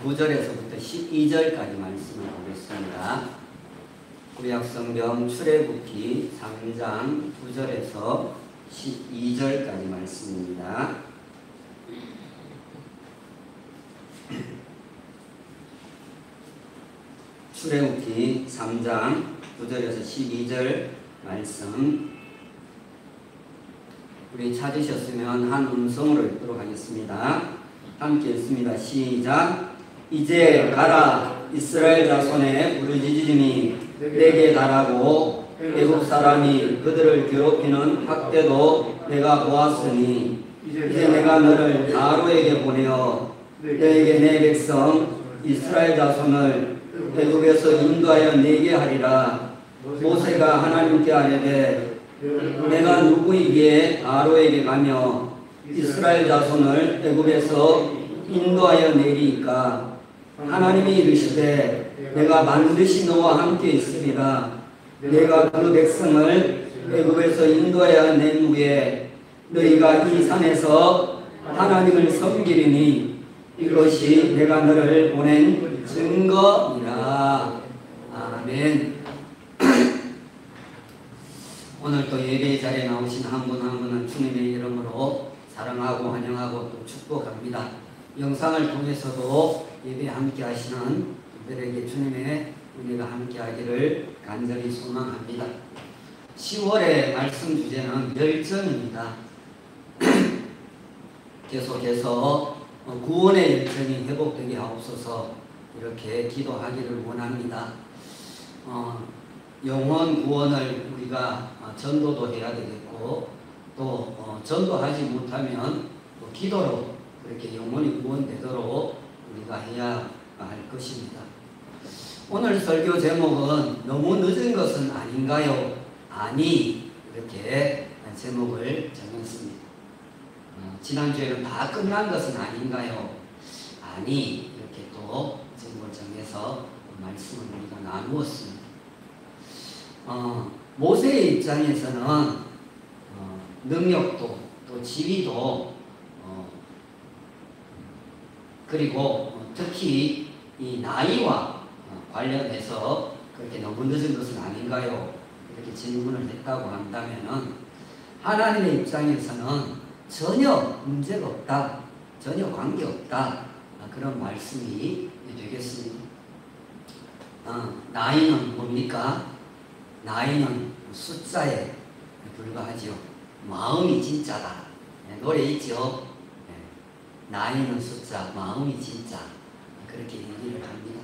9절에서부터 12절까지 말씀을 보겠습니다. 구약성경 출애굽기 3장 9절에서 12절까지 말씀입니다. 출애굽기 3장 9절에서 12절 말씀, 우리 찾으셨으면 한 음성으로 읽도록 하겠습니다. 함께 읽습니다. 시작. 이제 가라. 이스라엘 자손의 부르짖음이 내게 달하고 애국 사람이 그들을 괴롭히는 학대도 내가 보았으니 이제 내가 너를 바로에게 보내어 너에게 내 백성 이스라엘 자손을 애국에서 인도하여 내게 하리라. 모세가 하나님께 아뢰되 내가 누구이기에 바로에게 가며 이스라엘 자손을 애국에서 인도하여 내리이까. 하나님이 이르시되 내가 반드시 너와 함께 있으리라. 내가 그 백성을 애국에서 인도하여 낸 후에 너희가 이 산에서 하나님을 섬기리니 이것이 내가 너를 보낸 증거이라. 아멘. 오늘 또 예배의 자리에 나오신 한 분 한 분은 주님의 이름으로 사랑하고 환영하고 또 축복합니다. 영상을 통해서도 예배에 함께 하시는 분들에게 주님의 은혜가 함께 하기를 간절히 소망합니다. 10월의 말씀 주제는 열정입니다. 계속해서 구원의 열정이 회복되게 하옵소서 이렇게 기도하기를 원합니다. 영혼 구원을 우리가 전도도 해야 되겠고 또 전도하지 못하면 또 기도로 그렇게 영혼이 구원되도록 우리가 해야 할 것입니다. 오늘 설교 제목은 너무 늦은 것은 아닌가요? 아니, 이렇게 제목을 정했습니다. 지난주에는 다 끝난 것은 아닌가요? 아니, 이렇게 또 제목을 정해서 말씀을 우리가 나누었습니다. 모세의 입장에서는 능력도 또 지위도 그리고 특히 이 나이와 관련해서 그렇게 너무 늦은 것은 아닌가요? 이렇게 질문을 했다고 한다면은 하나님의 입장에서는 전혀 문제가 없다, 전혀 관계없다, 그런 말씀이 되겠습니다. 나이는 뭡니까? 나이는 숫자에 불과하죠. 마음이 진짜다. 노래 있죠. 나이는 숫자, 마음이 진짜. 그렇게 얘기를 합니다.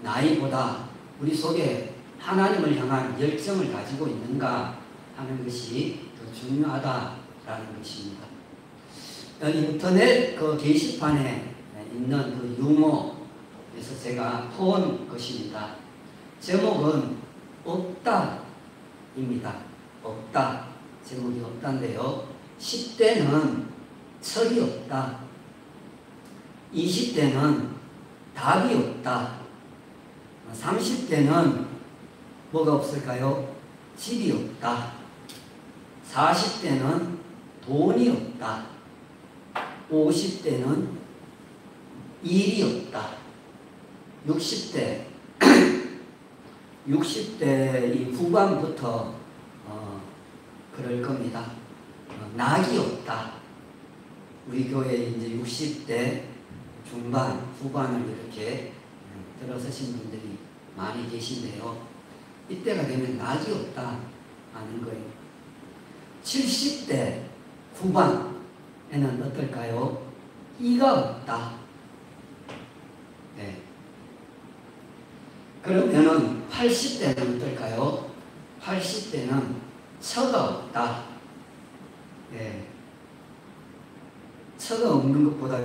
나이보다 우리 속에 하나님을 향한 열정을 가지고 있는가 하는 것이 더 중요하다라는 것입니다. 인터넷 그 게시판에 있는 그 유머에서 제가 본 것입니다. 제목은 없다입니다. 없다. 제목이 없다인데요. 10대는 철이 없다. 20대는 답이 없다. 30대는 뭐가 없을까요? 집이 없다. 40대는 돈이 없다. 50대는 일이 없다. 60대 이 후반부터 그럴 겁니다. 낙이 없다. 우리 교회에 이제 60대 중반, 후반을 이렇게 들어서신 분들이 많이 계신데요. 이때가 되면 낙이 없다 하는 거예요. 70대 후반에는 어떨까요? 이가 없다. 네. 그러면은 80대는 어떨까요? 80대는 처가 없다. 네. 처가 없는 것보다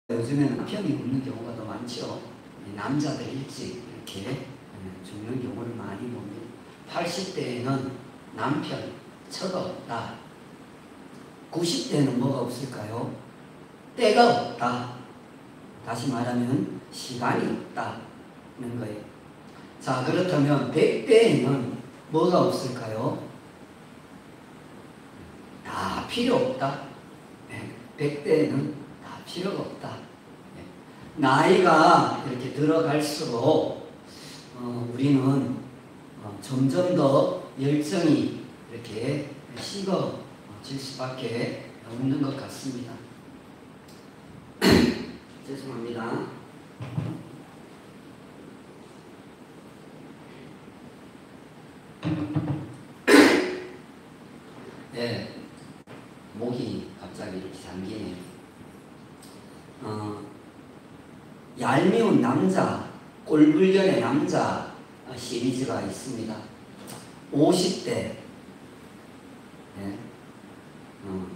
요즘에는 남편이 없는 경우가 더 많죠. 남자들 일찍 이렇게 죽는 경우를 많이 봅니다. 80대에는 남편, 처가 없다. 90대는 뭐가 없을까요? 때가 없다. 다시 말하면 시간이 없다는 거예요. 자, 그렇다면 100대에는 뭐가 없을까요? 다 필요 없다. 100대에는 다 필요가 없다. 나이가 이렇게 들어갈수록 우리는 점점 더 열정이 이렇게 식어질 수밖에 없는 것 같습니다. 죄송합니다. 네, 목이 갑자기 이렇게 잠기네요. 얄미운 남자, 꼴불견의 남자 시리즈가 있습니다. 50대 네,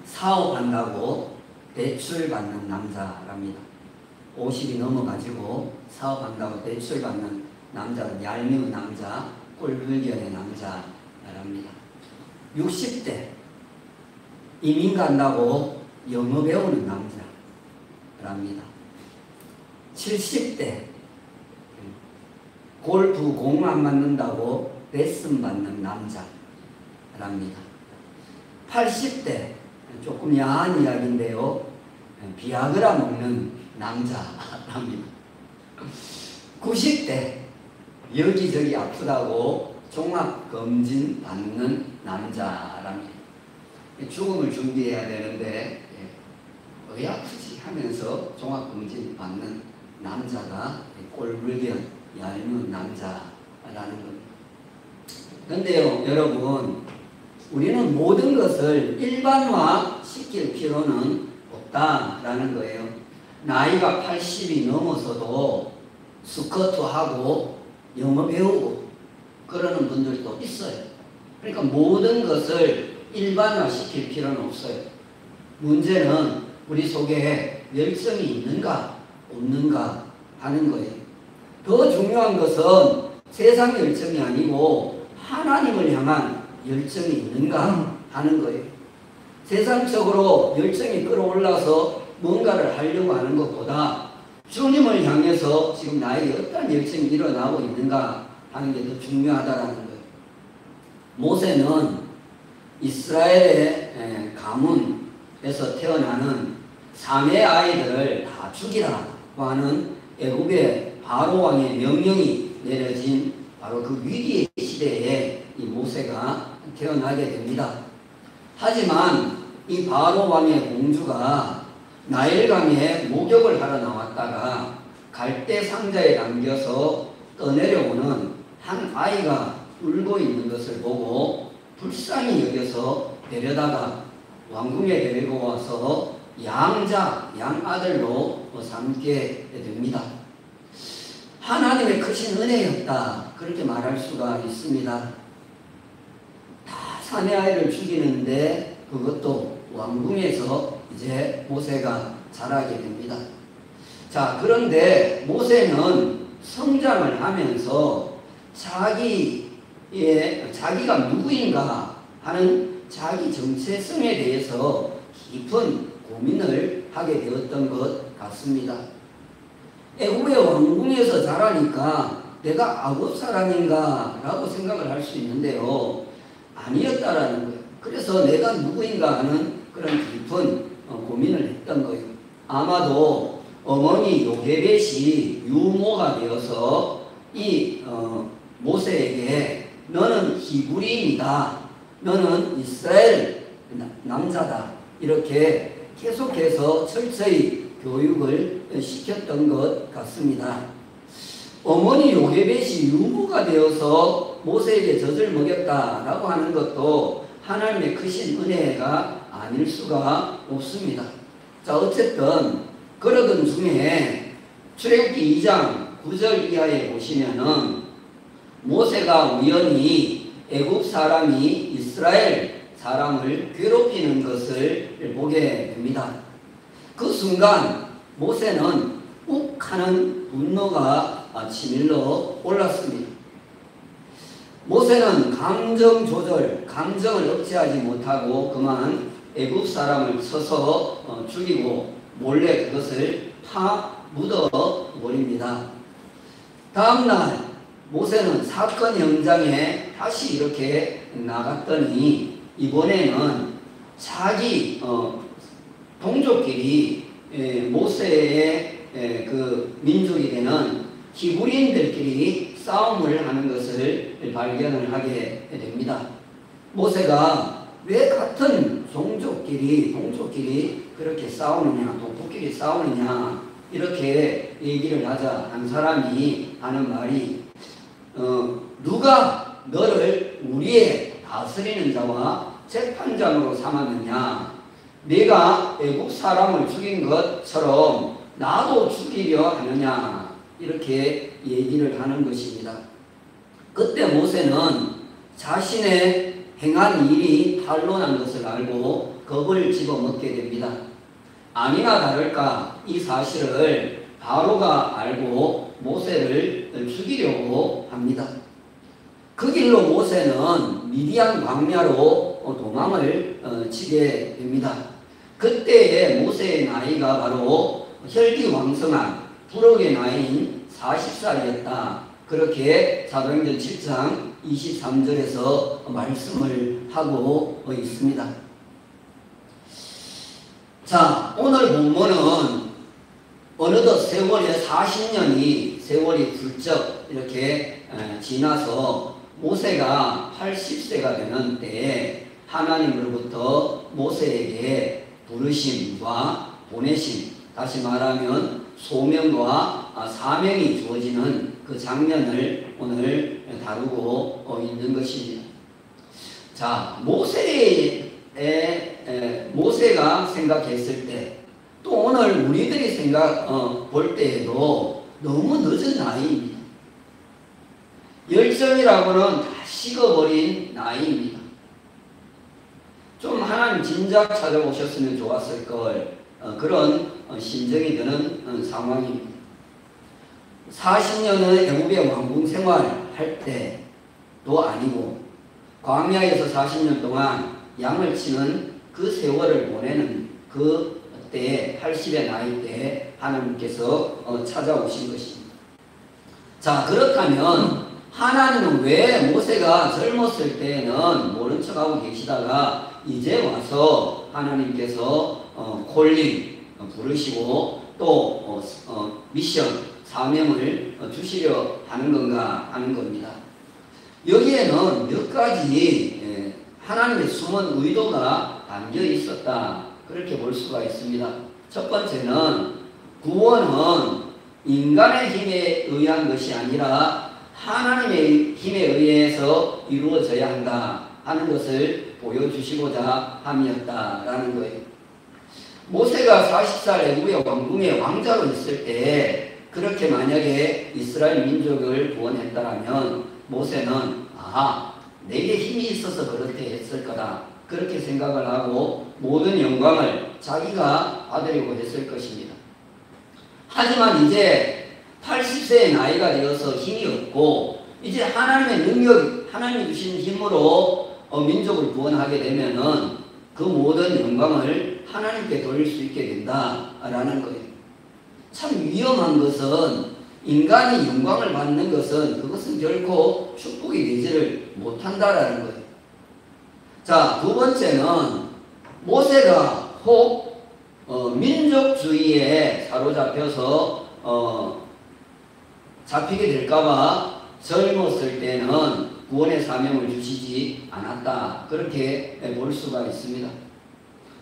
사업한다고 대출받는 남자랍니다. 50이 넘어가지고 사업한다고 대출받는 남자는 얄미운 남자, 꼴불견의 남자랍니다. 60대 이민 간다고 영어 배우는 남자랍니다. 70대 골프 공 안 맞는다고 레슨 받는 남자랍니다. 80대 조금 야한 이야기인데요. 비아그라 먹는 남자랍니다. 90대 여기저기 아프다고 종합검진 받는 남자랍니다. 죽음을 준비해야 되는데 왜 아프지 하면서 종합검진 받는 남자가 꼴불견 얄미운 남자라는 겁니다. 그런데요 여러분, 우리는 모든 것을 일반화 시킬 필요는 없다라는 거예요. 나이가 80이 넘어서도 스쿼트하고 영어 배우고 그러는 분들도 있어요. 그러니까 모든 것을 일반화 시킬 필요는 없어요. 문제는 우리 속에 열정이 있는가 없는가 하는 거예요. 더 중요한 것은 세상 열정이 아니고 하나님을 향한 열정이 있는가 하는 거예요. 세상적으로 열정이 끌어올라서 뭔가를 하려고 하는 것보다 주님을 향해서 지금 나에게 어떤 열정이 일어나고 있는가 하는 게 더 중요하다는 거예요. 모세는 이스라엘의 가문에서 태어나는 3의 아이들을 다 죽이라고 하는 애굽의 바로 왕의 명령이 내려진 바로 그 위기의 시대에 이 모세가 태어나게 됩니다. 하지만 이 바로 왕의 공주가 나일강에 목욕을 하러 나왔다가 갈대 상자에 담겨서 떠내려오는 한 아이가 울고 있는 것을 보고 불쌍히 여겨서 데려다가 왕궁에 데리고 와서 양아들로 삼게 됩니다. 하나님의 크신 은혜였다, 그렇게 말할 수가 있습니다. 다 사내 아이를 죽이는데 그것도 왕궁에서 이제 모세가 자라게 됩니다. 자, 그런데 모세는 성장을 하면서 자기가 누구인가 하는 자기 정체성에 대해서 깊은 고민을 하게 되었던 것 같습니다. 애굽의 왕궁에서 자라니까 내가 아곱 사람인가 라고 생각을 할 수 있는데요, 아니었다라는 거예요. 그래서 내가 누구인가 하는 그런 깊은 고민을 했던 거예요. 아마도 어머니 요게벳이 유모가 되어서 이 모세에게 너는 히브리인이다, 너는 이스라엘 남자다, 이렇게 계속해서 철저히 교육을 시켰던 것 같습니다. 어머니 요게벳이 유모가 되어서 모세에게 젖을 먹였다라고 하는 것도 하나님의 크신 은혜가 아닐 수가 없습니다. 자, 어쨌든 그러던 중에 출애굽기 2장 9절 이하에 보시면은 모세가 우연히 애굽 사람이 이스라엘 사람을 괴롭히는 것을 보게 됩니다. 그 순간 모세는 욱하는 분노가 치밀러 올랐습니다. 모세는 감정 조절, 감정을 억제하지 못하고 그만 애굽 사람을 쳐서 죽이고 몰래 그것을 묻어 버립니다. 다음날 모세는 사건 현장에 다시 이렇게 나갔더니 이번에는 자기 동족끼리 모세의 그 히브리인들끼리 싸움을 하는 것을 발견을 하게 됩니다. 모세가 왜 같은 동족끼리 그렇게 싸우느냐, 동족끼리 싸우느냐, 이렇게 얘기를 하자 한 사람이 하는 말이, 누가 너를 우리의 다스리는 자와 재판장으로 삼았느냐? 내가 애국 사람을 죽인 것처럼 나도 죽이려 하느냐? 이렇게 얘기를 하는 것입니다. 그때 모세는 자신의 행한 일이 탄로난 것을 알고 겁을 집어먹게 됩니다. 아니나 다를까 이 사실을 바로가 알고 모세를 죽이려고 합니다. 그 길로 모세는 미디안 광야로 도망을 치게 됩니다. 그때의 모세의 나이가 바로 혈기왕성한 부록의 나이인 40살이었다. 그렇게 사도행전 7장 23절에서 말씀을 하고 있습니다. 자, 오늘 본문은 어느덧 세월이 훌쩍 이렇게 지나서 모세가 80세가 되는 때에 하나님으로부터 모세에게 부르심과 보내심, 다시 말하면 소명과 사명이 주어지는 그 장면을 오늘 다루고 있는 것입니다. 자, 모세가 생각했을 때, 또 오늘 우리들이 볼 때에도 너무 늦은 나이입니다. 열정이라고는 다 식어버린 나이입니다. 좀 하나님 진작 찾아오셨으면 좋았을 걸, 그런 심정이 드는 상황입니다. 40년의 애굽의 왕궁 생활할 때도 아니고 광야에서 40년 동안 양을 치는 그 세월을 보내는 그 때에 80의 나이 때에 하나님께서 찾아오신 것입니다. 자, 그렇다면 하나님은 왜 모세가 젊었을 때에는 모른 척하고 계시다가 이제 와서 하나님께서 콜링 부르시고 또 미션 사명을 주시려 하는 건가 하는 겁니다. 여기에는 몇 가지 하나님의 숨은 의도가 담겨 있었다, 그렇게 볼 수가 있습니다. 첫 번째는 구원은 인간의 힘에 의한 것이 아니라 하나님의 힘에 의해서 이루어져야 한다 하는 것을 보여주시고자 함이었다라는 거예요. 모세가 40살 애굽의 왕궁의 왕자로 있을 때 그렇게 만약에 이스라엘 민족을 구원했다라면 모세는 내게 힘이 있어서 그렇게 했을 거다, 그렇게 생각을 하고 모든 영광을 자기가 받으려고 했을 것입니다. 하지만 이제 80세의 나이가 되어서 힘이 없고 이제 하나님의 능력, 하나님이 주신 힘으로 민족을 구원하게 되면은 그 모든 영광을 하나님께 돌릴 수 있게 된다라는 거예요. 참 위험한 것은, 인간이 영광을 받는 것은 그것은 결코 축복이 되지를 못한다라는 거예요. 자, 두 번째는 모세가 혹 민족주의에 사로잡혀서 잡히게 될까봐 젊었을 때는 구원의 사명을 주시지 않았다, 그렇게 볼 수가 있습니다.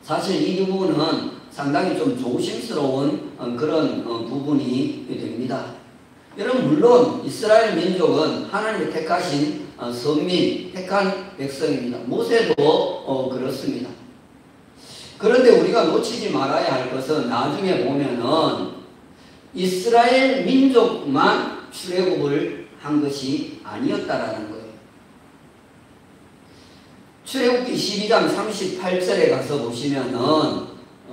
사실 이 부분은 상당히 좀 조심스러운 그런 부분이 됩니다. 여러분, 물론 이스라엘 민족은 하나님이 택하신 선민, 택한 백성입니다. 모세도 그렇습니다. 그런데 우리가 놓치지 말아야 할 것은 나중에 보면은 이스라엘 민족만 출애굽을 한 것이 아니었다라는 거예요. 출애굽기 12장 38절에 가서 보시면은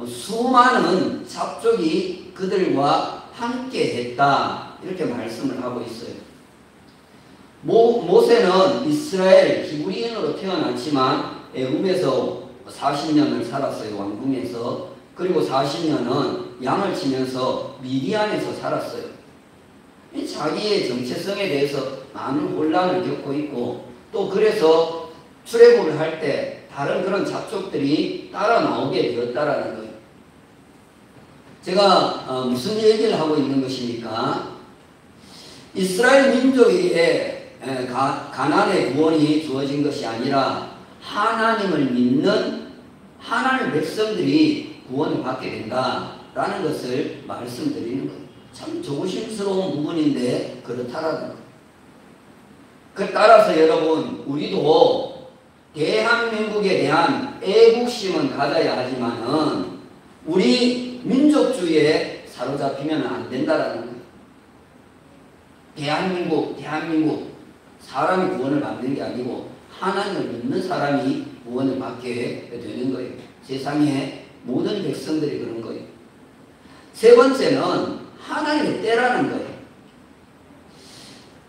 수많은 잡족이 그들과 함께 했다, 이렇게 말씀을 하고 있어요. 모세는 이스라엘 히브리인으로 태어났지만 애굽에서 40년을 살았어요. 왕궁에서. 그리고 40년은 양을 치면서 미디안에서 살았어요. 자기의 정체성에 대해서 많은 혼란을 겪고 있고, 또 그래서 출애굽을 할 때 다른 그런 잡족들이 따라 나오게 되었다라는 거예요. 제가 무슨 얘기를 하고 있는 것입니까? 이스라엘 민족에게 가나안의 구원이 주어진 것이 아니라 하나님을 믿는 하나님 백성들이 구원을 받게 된다라는 것을 말씀드리는 거예요. 참 조심스러운 부분인데 그렇다라는 거예요. 그 따라서 여러분, 우리도 대한민국에 대한 애국심은 가져야 하지만은 우리 민족주의에 사로잡히면 안 된다라는 거예요. 대한민국 사람이 구원을 받는 게 아니고 하나님을 믿는 사람이 구원을 받게 되는 거예요. 세상의 모든 백성들이 그런 거예요. 세 번째는 하나님의 때라는 거예요.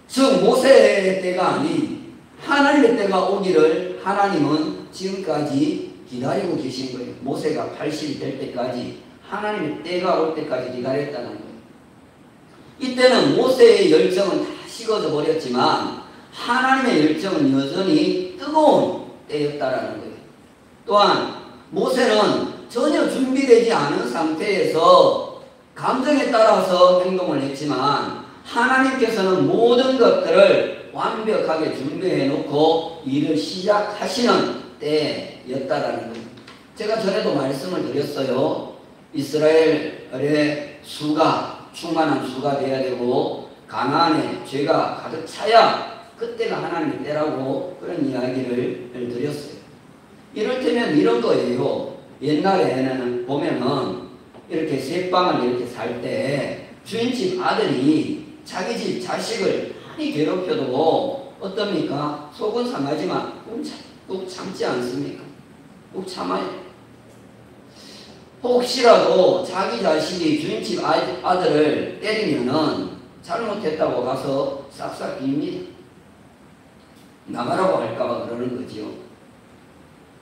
즉 모세의 때가 아닌 하나님의 때가 오기를 하나님은 지금까지 기다리고 계신 거예요. 모세가 80이 될 때까지, 하나님의 때가 올 때까지 기다렸다는 거예요. 이때는 모세의 열정은 다 식어져 버렸지만 하나님의 열정은 여전히 뜨거운 때였다라는 거예요. 또한 모세는 전혀 준비되지 않은 상태에서 감정에 따라서 행동을 했지만 하나님께서는 모든 것들을 완벽하게 준비해 놓고 일을 시작하시는 때였다라는 거예요. 제가 전에도 말씀을 드렸어요. 이스라엘의 수가 충만한 수가 되어야 되고 가나안에 죄가 가득 차야 그때가 하나님의 때라고 그런 이야기를 드렸어요. 이를테면 이런 거예요. 옛날에는 보면은 이렇게 새방을 이렇게 살 때 주인집 아들이 자기 집 자식을 많이 괴롭혀도 어떻습니까? 속은 상하지만 꼭 참지 않습니까? 꼭 참아요. 혹시라도 자기 자식이 주인집 아들을 때리면은 잘못했다고 가서 싹싹 빕니다. 나가라고 할까봐 그러는 거지요.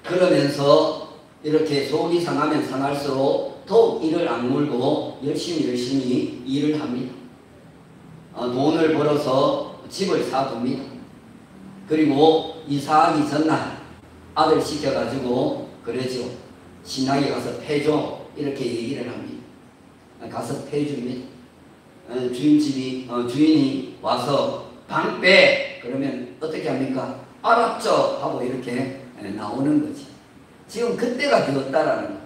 그러면서 이렇게 속이 상하면 상할수록 더욱 이를 악물고 열심히 일을 합니다. 돈을 벌어서 집을 사둡니다. 그리고 이사하기 전날 아들 시켜가지고 그러죠. 신랑이 가서 패줘 이렇게 얘기를 합니다. 가서 패줍니다. 주인이 와서 방 빼 그러면 어떻게 합니까? 알았죠 하고 이렇게 나오는 거지. 지금 그때가 되었다라는 거예요.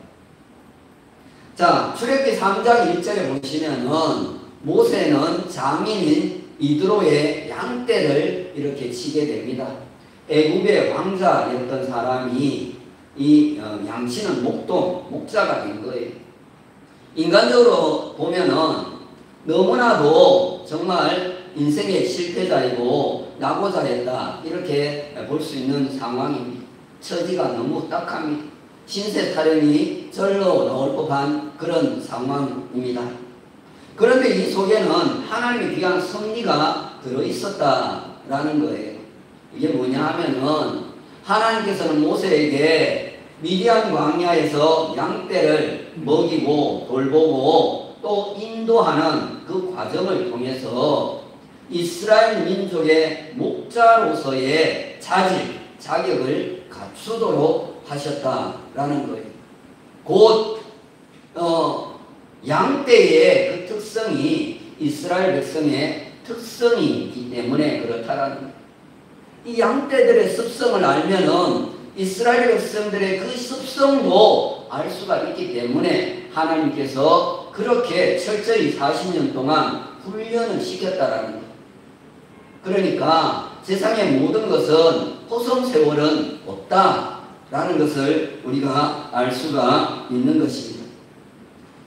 자, 출애굽기 3장 1절에 보시면은 모세는 장인인 이드로의 양떼를 이렇게 치게 됩니다. 애굽의 왕자였던 사람이 이 양치는 목자가 된 거예요. 인간적으로 보면은 너무나도 정말 인생의 실패자이고 낙오자였다 이렇게 볼 수 있는 상황입니다. 처지가 너무 딱합니다. 신세 타령이 절로 나올 법한 그런 상황입니다. 그런데 이 속에는 하나님의 귀한 섭리가 들어있었다라는 거예요. 이게 뭐냐 하면은 하나님께서는 모세에게 미디안 광야에서 양떼를 먹이고 돌보고 또 인도하는 그 과정을 통해서 이스라엘 민족의 목자로서의 자격을 갖추도록 하셨다라는 거예요. 곧 양떼의 그 특성이 이스라엘 백성의 특성이기 때문에 그렇다라는 거예요. 이 양떼들의 습성을 알면은 이스라엘 백성들의 그 습성도 알 수가 있기 때문에 하나님께서 그렇게 철저히 40년 동안 훈련을 시켰다라는 거예요. 그러니까 세상의 모든 것은 호성세월은 없다라는 것을 우리가 알 수가 있는 것입니다.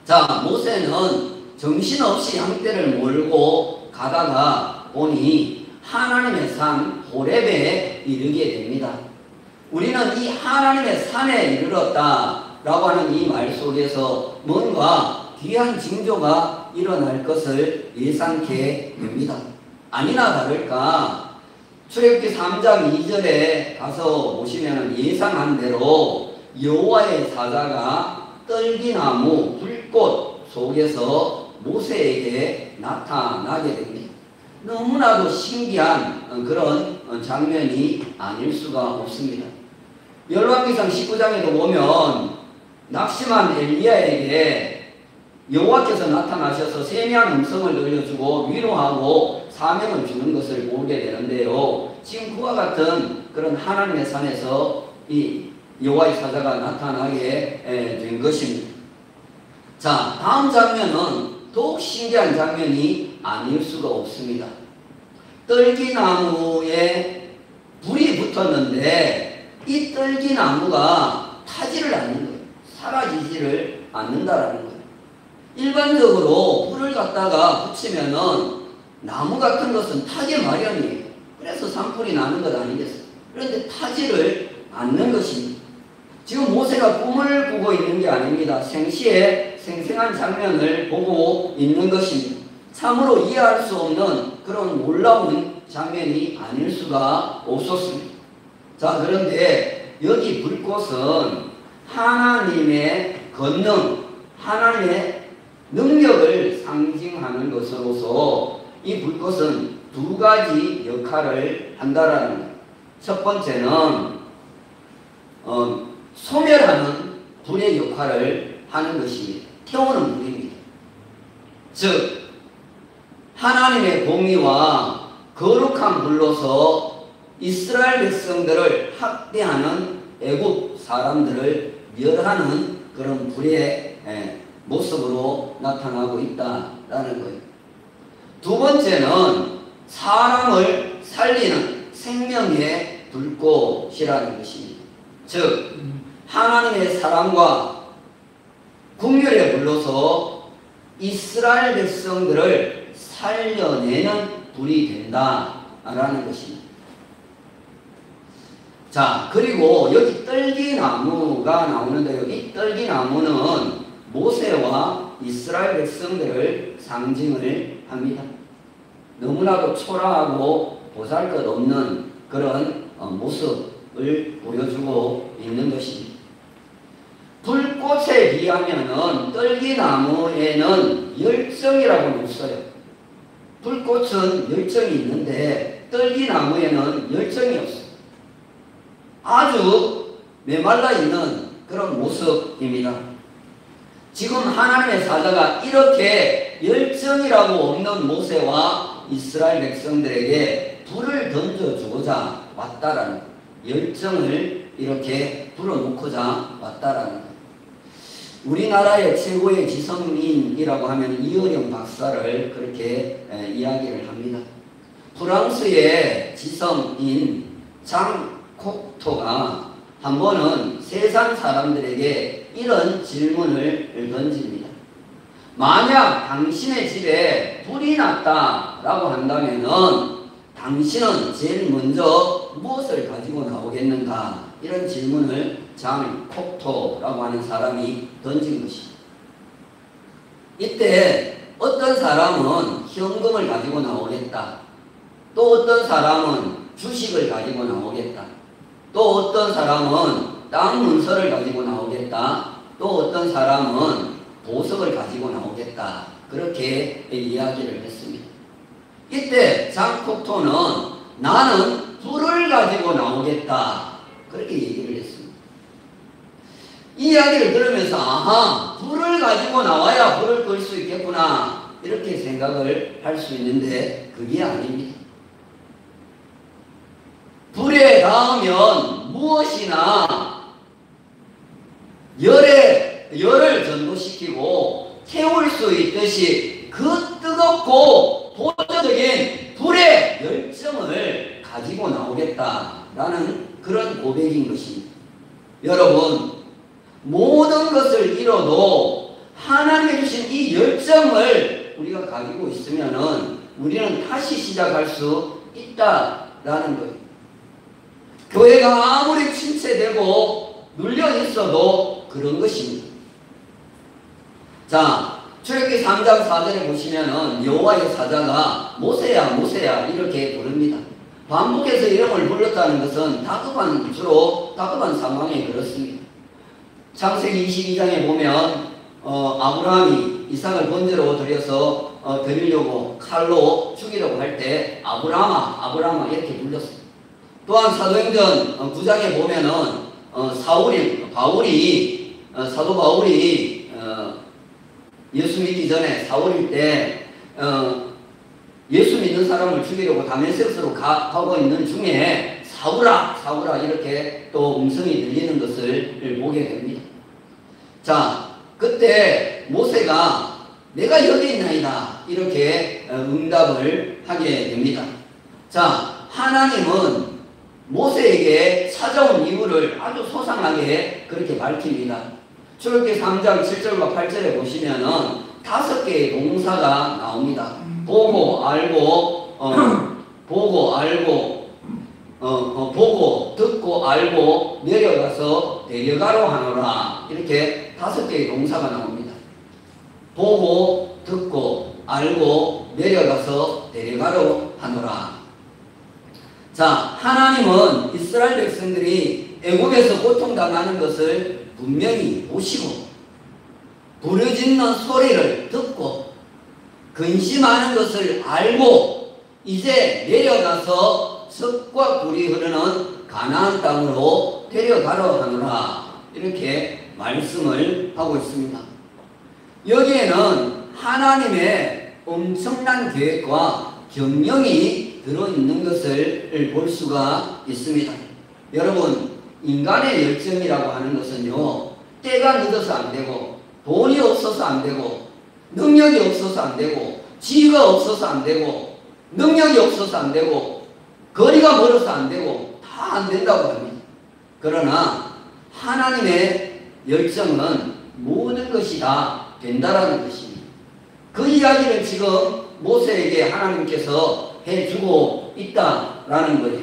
자, 모세는 정신없이 양떼를 몰고 가다가 보니 하나님의 산 호렙에 이르게 됩니다. 우리는 이 하나님의 산에 이르렀다라고 하는 이 말 속에서 뭔가 귀한 징조가 일어날 것을 예상케 됩니다. 아니나 다를까 출애굽기 3장 2절에 가서 보시면 예상한 대로 여호와의 사자가 떨기나무 불꽃 속에서 모세에게 나타나게 됩니다. 너무나도 신기한 그런 장면이 아닐 수가 없습니다. 열왕기상 19장에도 보면 낙심한 엘리야에게 여호와께서 나타나셔서 세미한 음성을 들려주고 위로하고 사명을 주는 것을 보게 되는데요. 지금 그와 같은 그런 하나님의 산에서 이 여호와의 사자가 나타나게 된 것입니다. 자, 다음 장면은 더욱 신기한 장면이 아닐 수가 없습니다. 떨기나무에 불이 붙었는데 이 떨기나무가 타지를 않는 거예요. 사라지지를 않는다라는 거예요. 일반적으로 불을 갖다가 붙이면은 나무 같은 것은 타게 마련이에요. 그래서 산불이 나는 것 아니겠어요? 그런데 타지를 않는 것입니다. 지금 모세가 꿈을 꾸고 있는 게 아닙니다. 생시에 생생한 장면을 보고 있는 것입니다. 참으로 이해할 수 없는 그런 놀라운 장면이 아닐 수가 없었습니다. 자, 그런데 여기 불꽃은 하나님의 권능, 하나님의 능력을 상징하는 것으로서 이 불꽃은 두 가지 역할을 한다라는 거예요. 첫 번째는 소멸하는 불의 역할을 하는 것입니다. 태우는 불입니다. 즉 하나님의 공의와 거룩한 불로서 이스라엘 백성들을 학대하는 애굽 사람들을 멸하는 그런 불의 모습으로 나타나고 있다라는 거예요. 두 번째는 사람을 살리는 생명의 불꽃이라는 것입니다. 즉 하나님의 사랑과 긍휼에 불러서 이스라엘 백성들을 살려내는 불이 된다라는 것입니다. 자, 그리고 여기 떨기나무가 나오는데요. 이 떨기나무는 모세와 이스라엘 백성들을 상징을 합니다. 너무나도 초라하고 보잘것없는 그런 모습을 보여주고 있는 것입니다. 불꽃에 비하면은 떨기나무에는 열정이라고는 없어요. 불꽃은 열정이 있는데 떨기나무에는 열정이 없어요. 아주 메말라 있는 그런 모습입니다. 지금 하나님의 사자가 이렇게 열정이라고 없는 모세와 이스라엘 백성들에게 불을 던져주고자 왔다라는 열정을 이렇게 불어놓고자 왔다라는 거예요. 우리나라의 최고의 지성인이라고 하면 이어령 박사를 그렇게 이야기를 합니다. 프랑스의 지성인 장 콕토가 한 번은 세상 사람들에게 이런 질문을 던집니다. 만약 당신의 집에 불이 났다라고 한다면은 당신은 제일 먼저 무엇을 가지고 나오겠는가? 이런 질문을 장 콕토라고 하는 사람이 던진 것입니다. 이때 어떤 사람은 현금을 가지고 나오겠다. 또 어떤 사람은 주식을 가지고 나오겠다. 또 어떤 사람은 땅 문서를 가지고 나오겠다. 또 어떤 사람은 보석을 가지고 나오겠다. 그렇게 이야기를 했습니다. 이때 장 콕토는 나는 불을 가지고 나오겠다. 그렇게 얘기를 했습니다. 이 이야기를 들으면서 아하, 불을 가지고 나와야 불을 끌 수 있겠구나. 이렇게 생각을 할 수 있는데 그게 아닙니다. 불에 닿으면 무엇이나 열을 전도시키고 태울 수 있듯이 그 뜨겁고 보조적인 불의 열정을 가지고 나오겠다라는 그런 고백인 것입니다. 여러분, 모든 것을 잃어도 하나님이 주신 이 열정을 우리가 가지고 있으면은 우리는 다시 시작할 수 있다라는 거예요. 교회가 아무리 침체되고 눌려 있어도 그런 것입니다. 자, 출애굽기 3장 4절에 보시면은 여호와의 사자가 모세야 모세야 이렇게 부릅니다. 반복해서 이름을 불렀다는 것은 주로 다급한 상황에 그렇습니다. 창세기 22장에 보면 아브라함이 이삭을 번제로 드리려고 칼로 죽이려고 할 때 아브라함아 아브라함아 이렇게 불렀습니다. 또한 사도행전 9장에 보면은 사도 바울이 예수 믿기 전에 사울일 때 예수 믿는 사람을 죽이려고 다메섹으로 가고 있는 중에 사울아 사울아 이렇게 또 음성이 들리는 것을 보게 됩니다. 자, 그때 모세가 내가 여기 있나이다 이렇게 응답을 하게 됩니다. 자, 하나님은 모세에게 찾아온 이유를 아주 소상하게 그렇게 밝힙니다. 출애굽기 3장 7절과 8절에 보시면은 5개의 동사가 나옵니다. 보고 알고 보고 알고 보고 듣고 알고 내려가서 데려가로 하노라 이렇게 5개의 동사가 나옵니다. 보고 듣고 알고 내려가서 데려가로 하노라. 자, 하나님은 이스라엘 백성들이 애굽에서 고통당하는 것을 분명히 보시고 부르짖는 소리를 듣고 근심하는 것을 알고 이제 내려가서 석과 굴이 흐르는 가나안 땅으로 데려가려 하노라 이렇게 말씀을 하고 있습니다. 여기에는 하나님의 엄청난 계획과 경영이 들어있는 것을 볼 수가 있습니다. 여러분, 인간의 열정이라고 하는 것은요, 때가 늦어서 안 되고 돈이 없어서 안 되고 능력이 없어서 안 되고 지위가 없어서 안 되고 능력이 없어서 안 되고 거리가 멀어서 안 되고 다 안 된다고 합니다. 그러나 하나님의 열정은 모든 것이 다 된다라는 것입니다. 그 이야기를 지금 모세에게 하나님께서 해주고 있다라는 거예요.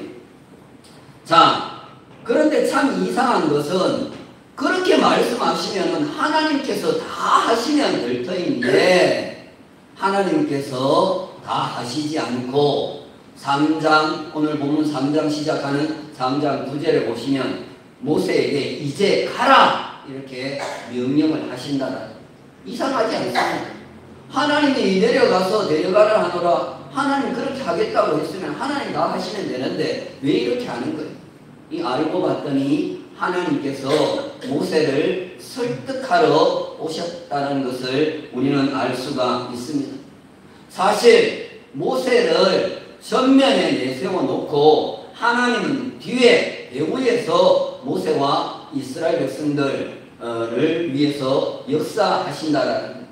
자, 그런데 참 이상한 것은 그렇게 말씀하시면 하나님께서 다 하시면 될 터인데 하나님께서 다 하시지 않고 3장 오늘 본문 3장 시작하는 3장 9절에 보시면 모세에게 이제 가라 이렇게 명령을 하신다라. 이상하지 않습니까? 하나님이 내려가서 데려가라 하노라. 하나님 그렇게 하겠다고 했으면 하나님 다 하시면 되는데 왜 이렇게 하는 거예요? 이 알고 봤더니 하나님께서 모세를 설득하러 오셨다는 것을 우리는 알 수가 있습니다. 사실 모세를 전면에 내세워 놓고 하나님은 뒤에 배후에서 모세와 이스라엘 백성들을 위해서 역사하신다라는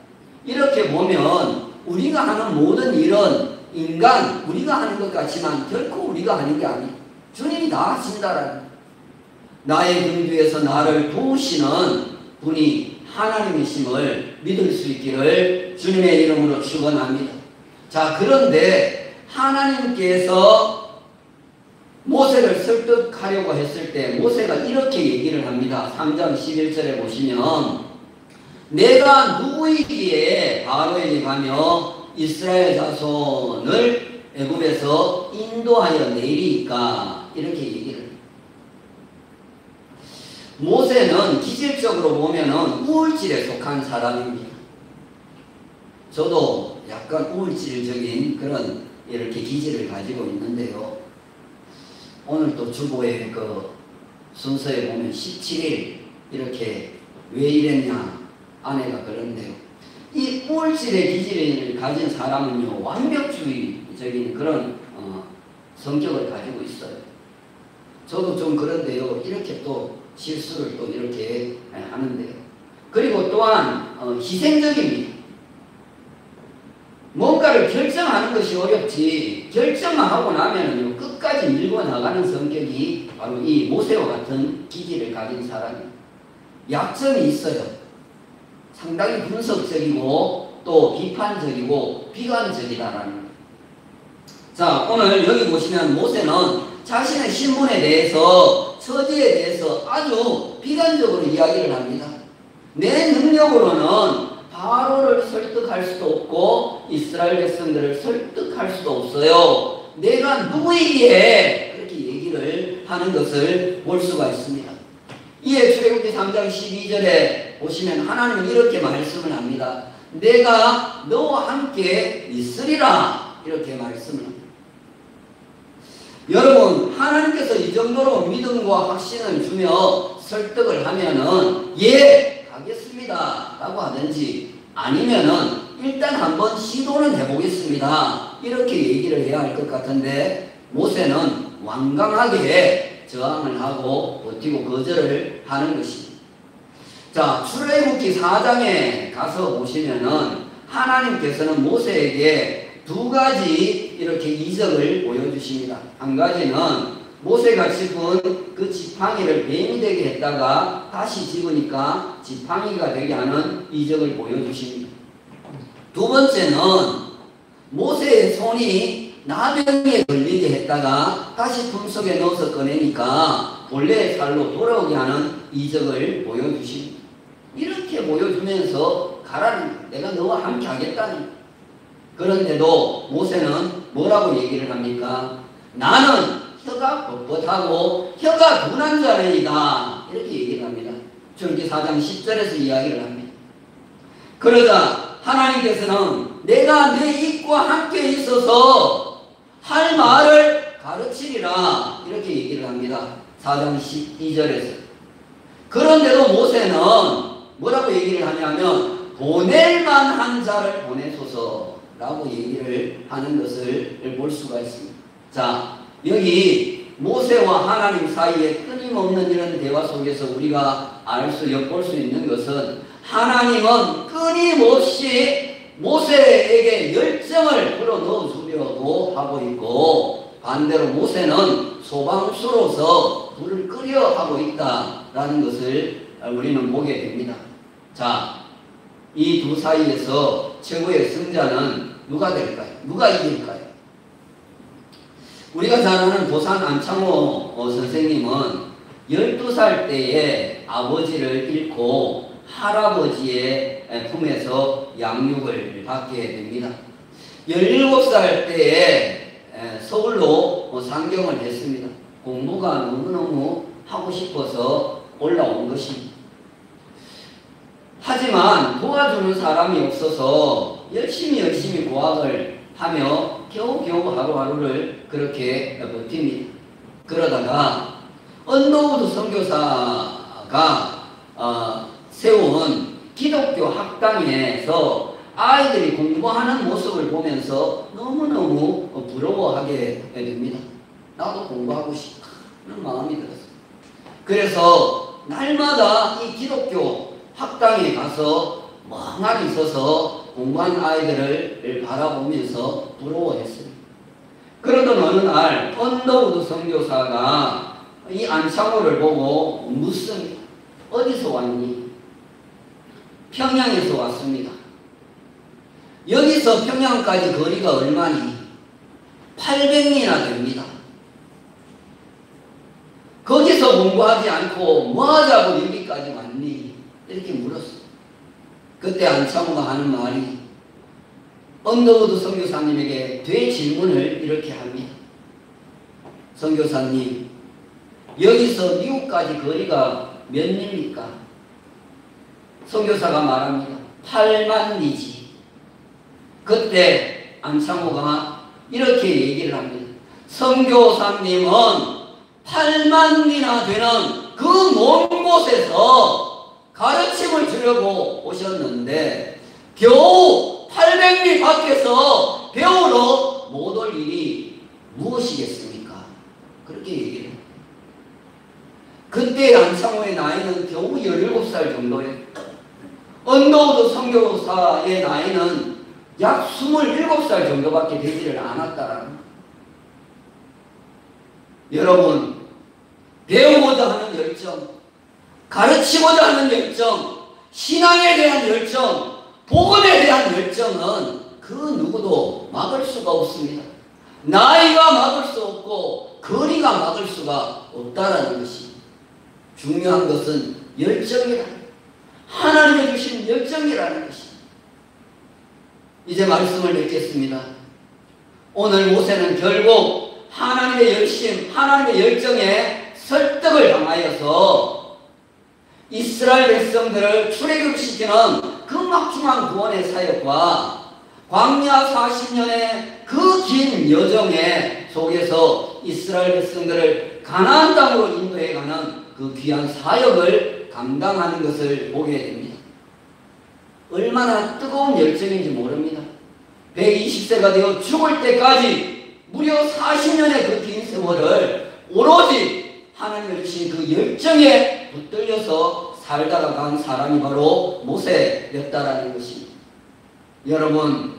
이렇게 보면 우리가 하는 모든 일은 인간 우리가 하는 것 같지만 결코 우리가 하는 게 아니에요. 주님이 다 하신다라는 나의 등 뒤에서 나를 도우시는 분이 하나님이심을 믿을 수 있기를 주님의 이름으로 축원합니다. 자, 그런데 하나님께서 모세를 설득하려고 했을 때 모세가 이렇게 얘기를 합니다. 3장 11절에 보시면 내가 누구이기에 바로에게 가며 이스라엘 자손을 애굽에서 인도하여 내리까 이렇게 얘기를 해요. 모세는 기질적으로 보면은 우울질에 속한 사람입니다. 저도 약간 우울질적인 그런 이렇게 기질을 가지고 있는데요. 오늘 또 주보의 그 순서에 보면 17일 이렇게 왜 이랬냐 아내가 그런데요. 이 우울질의 기질을 가진 사람은요 완벽주의적인 그런 성격을 가지고 있어요. 저도 좀 그런데요. 이렇게 또 실수를 또 이렇게 하는데요. 그리고 또한 희생적입니다. 뭔가를 결정하는 것이 어렵지 결정만 하고 나면은요 끝까지 밀고 나가는 성격이 바로 이 모세와 같은 기질을 가진 사람입니다. 약점이 있어요. 상당히 분석적이고 또 비판적이고 비관적이다라는 거예요. 자, 오늘 여기 보시면 모세는 자신의 신분에 대해서 처지에 대해서 아주 비관적으로 이야기를 합니다. 내 능력으로는 바로를 설득할 수도 없고 이스라엘 백성들을 설득할 수도 없어요. 내가 누구이기에 그렇게 얘기를 하는 것을 볼 수가 있습니다. 이에 출애굽기 3장 12절에 보시면 하나님은 이렇게 말씀을 합니다. 내가 너와 함께 있으리라 이렇게 말씀을 합니다. 여러분 하나님께서 이 정도로 믿음과 확신을 주며 설득을 하면은 예 가겠습니다 라고 하든지 아니면은 일단 한번 시도는 해보겠습니다. 이렇게 얘기를 해야 할 것 같은데 모세는 완강하게 저항을 하고 버티고 거절을 하는 것입니다. 자, 출애굽기 4장에 가서 보시면은 하나님께서는 모세에게 두 가지 이렇게 이적을 보여주십니다. 한 가지는 모세가 집은 그 지팡이를 뱀이 되게 했다가 다시 집으니까 지팡이가 되게 하는 이적을 보여주십니다. 두 번째는 모세의 손이 나병에 걸리게 했다가 다시 품속에 넣어서 꺼내니까 본래의 살로 돌아오게 하는 이적을 보여주십니다. 이렇게 보여주면서 가라는, 내가 너와 함께 하겠다는. 그런데도 모세는 뭐라고 얘기를 합니까? 나는 혀가 뻣뻣하고 혀가 둔한 자이다. 이렇게 얘기를 합니다. 출애굽기 4장 10절에서 이야기를 합니다. 그러자 하나님께서는 내가 내 입과 함께 있어서 할 말을 가르치리라. 이렇게 얘기를 합니다. 4장 12절에서. 그런데도 모세는 뭐라고 얘기를 하냐면 보낼 만한 자를 보내소서라고 얘기를 하는 것을 볼 수가 있습니다. 자, 여기 모세와 하나님 사이에 끊임없는 이런 대화 속에서 우리가 엿볼 수 있는 것은 하나님은 끊임없이 모세에게 열정을 불어넣어 주려고 하고 있고 반대로 모세는 소방수로서 불을 끄려 하고 있다라는 것을 우리는 보게 됩니다. 자, 이 두 사이에서 최고의 승자는 누가 될까요? 누가 이길까요? 우리가 잘 아는 도산 안창호 선생님은 12살 때에 아버지를 잃고 할아버지의 품에서 양육을 받게 됩니다. 17살 때에 서울로 상경을 했습니다. 공부가 너무너무 하고 싶어서 올라온 것입니다. 하지만 도와주는 사람이 없어서 열심히 고학을 하며 겨우겨우 하루하루를 그렇게 버팁니다. 그러다가 언더우드 선교사가 세운 기독교 학당에서 아이들이 공부하는 모습을 보면서 너무너무 부러워하게 됩니다. 나도 공부하고 싶다 하는 마음이 들었어요. 그래서 날마다 이 기독교 학당에 가서 멍하니 서서 공부하는 아이들을 바라보면서 부러워했습니다. 그러던 어느 날 언더우드 선교사가 이 안창호를 보고 묻습니다. 어디서 왔니? 평양에서 왔습니다. 여기서 평양까지 거리가 얼마니? 800리나 됩니다. 거기서 공부하지 않고 뭐 하자고 여기까지 왔니? 이렇게 물었어요. 그때 안창호가 하는 말이 언더우드 선교사님에게 되질문을 이렇게 합니다. 선교사님, 여기서 미국까지 거리가 몇 리입니까? 선교사가 말합니다. 8만 리지. 그때 안창호가 이렇게 얘기를 합니다. 선교사님은 8만 리나 되는 그 먼 곳에서 가르침을 주려고 오셨는데 겨우 800리 밖에서 배우러 못 올 일이 무엇이겠습니까? 그렇게 얘기를 해요. 그때 안창호의 나이는 겨우 17살 정도예요. 언더우드 선교사의 나이는 약 27살 정도밖에 되지를 않았다라는 거예요. 여러분, 배우고자 하는 열정, 가르치고자 하는 열정, 신앙에 대한 열정, 복음에 대한 열정은 그 누구도 막을 수가 없습니다. 나이가 막을 수 없고 거리가 막을 수가 없다라는 것입니다. 중요한 것은 열정이라는 거예요. 하나님이 주신 열정이라는 것입니다. 이제 말씀을 맺겠습니다. 오늘 모세는 결국 하나님의 열심, 하나님의 열정에 설득을 당하여서 이스라엘 백성들을 출애굽시키는 그 막중한 구원의 사역과 광야 40년의 그 긴 여정의 속에서 이스라엘 백성들을 가나안 땅으로 인도해가는 그 귀한 사역을 감당하는 것을 보게 됩니다. 얼마나 뜨거운 열정인지 모릅니다. 120세가 되어 죽을 때까지 무려 40년의 그 긴 세월을 오로지 하나님의 주신 그 열정에 붙들려서 살다가 간 사람이 바로 모세였다라는 것입니다. 여러분,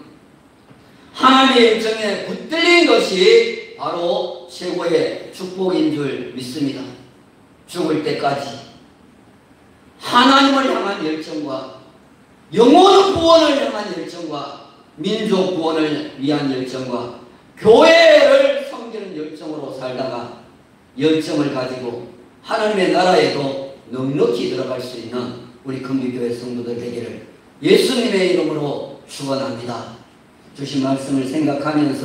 하나님의 열정에 붙들린 것이 바로 최고의 축복인 줄 믿습니다. 죽을 때까지 하나님을 향한 열정과 영혼 구원을 향한 열정과 민족 구원을 위한 열정과 교회를 섬기는 열정으로 살다가 열정을 가지고 하나님의 나라에도 넉넉히 들어갈 수 있는 우리 금비교회 성도들 되기를 예수님의 이름으로 축원합니다. 주신 말씀을 생각하면서